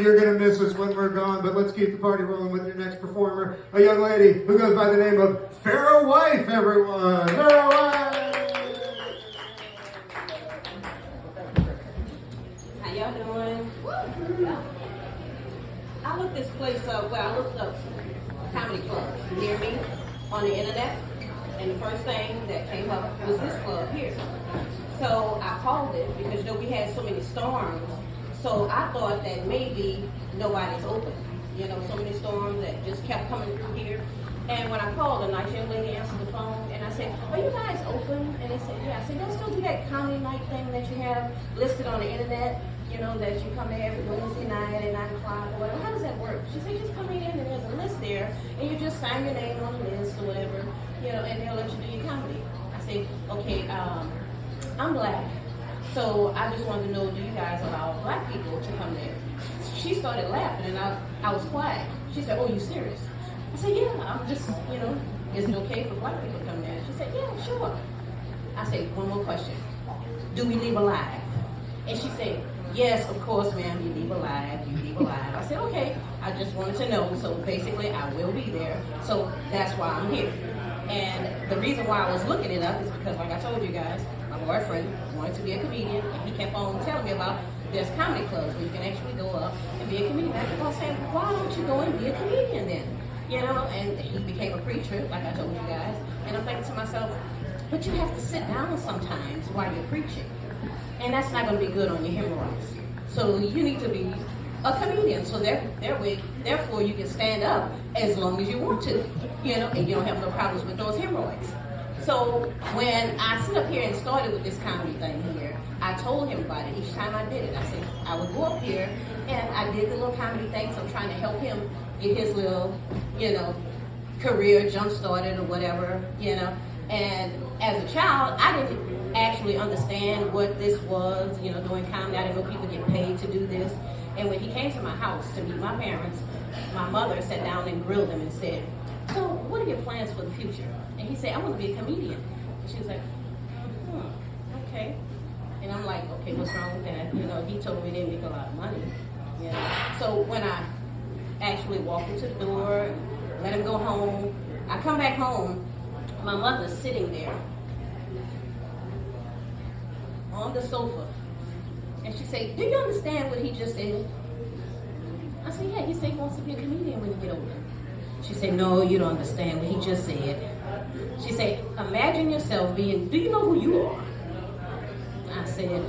You're going to miss us when we're gone, but let's keep the party rolling with your next performer, a young lady who goes by the name of Iesha White, everyone. Iesha White! How y'all doing? I looked this place up, I looked up comedy clubs near me on the internet, and the first thing that came up was this club here. So I called it because, we had so many storms. So I thought that maybe nobody's open. So many storms that just kept coming through here. And when I called, a nice young lady answered the phone, and I said, "Are you guys open?" And they said, "Yeah." I said, "Don't still do that comedy night thing that you have listed on the internet, that you come there every Wednesday night at 9 o'clock or whatever. How does that work?" She said, "Just come in and there's a list there, and you just sign your name on the list or whatever, and they'll let you do your comedy." I said, "Okay, I'm black. So I just wanted to know, do you guys allow black people to come there?" She started laughing, and I was quiet. She said, "Oh, you serious?" I said, "Yeah, I'm just, is it okay for black people to come there?" She said, "Yeah, sure." I said, "One more question. Do we leave alive?" And she said, "Yes, of course, ma'am, you leave alive, I said, "Okay, I just wanted to know, so basically I will be there, so that's why I'm here." And the reason why I was looking it up is because, like I told you guys, my boyfriend wanted to be a comedian, and he kept on telling me about there's comedy clubs where you can actually go up and be a comedian. I kept on saying, "Why don't you go and be a comedian then?" And he became a preacher, like I told you guys, and I'm thinking to myself, but you have to sit down sometimes while you're preaching, and that's not going to be good on your hemorrhoids. So you need to be a comedian, so therefore you can stand up as long as you want to, and you don't have no problems with those hemorrhoids. So when I sit up here and started with this comedy thing here, I told him about it each time I did it. I said I would go up here and I did the little comedy thing, so I'm trying to help him get his little, career jump started or whatever, And as a child, I didn't actually understand what this was, doing comedy. I didn't know people get paid to do this. And when he came to my house to meet my parents, my mother sat down and grilled him and said, "So what are your plans for the future?" And he said, "I want to be a comedian." And she was like, "Okay." And I'm like, "Okay, what's wrong with that?" He told me they make a lot of money. So when I actually walked into the door and let him go home, I come back home, my mother's sitting there on the sofa. And she said, "Do you understand what he just said?" I said, "Yeah, he said he wants to be a comedian when he get older." She said, "No, you don't understand what he just said." She said, "Imagine yourself being, do you know who you are?" I said,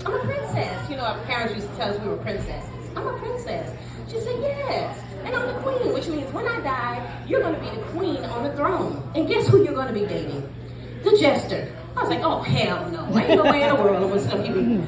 "I'm a princess." Our parents used to tell us we were princesses. "I'm a princess." She said, "Yes, and I'm the queen, which means when I die, you're going to be the queen on the throne. And guess who you're going to be dating? The jester." I was like, "Oh, hell no. Ain't no way in the world I'm going to see people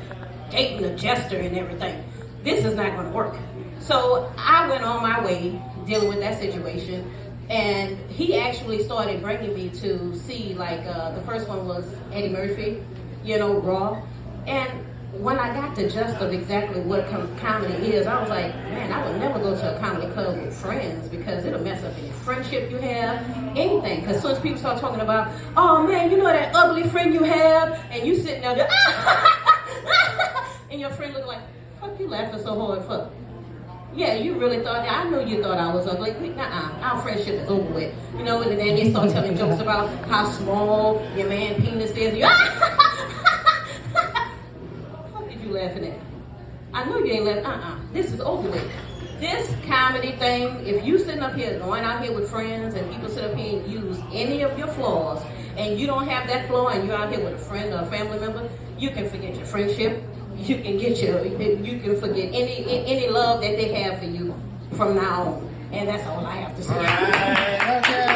dating the jester and everything. This is not going to work." So I went on my way dealing with that situation, and he actually started bringing me to see, the first one was Eddie Murphy, Raw. And when I got the gist of exactly what comedy is, I was like, man, I would never go to a comedy club with friends because it'll mess up any friendship you have, anything. Because as soon as people start talking about, "Oh man, that ugly friend you have," and you sitting there, and your friend look like, "Fuck you laughing so hard for?" Yeah, you really thought, I know you thought I was ugly. Our friendship is over with. And then they start telling jokes about how small your man penis is. What did you laughing at? I know you ain't laughing. This is over with. This comedy thing, if you sitting up here, going out here with friends, and people sit up here and use any of your flaws, and you don't have that flaw, and you're out here with a friend or a family member, you can forget your friendship. You can forget any love that they have for you from now on. And that's all I have to say. All right. Okay.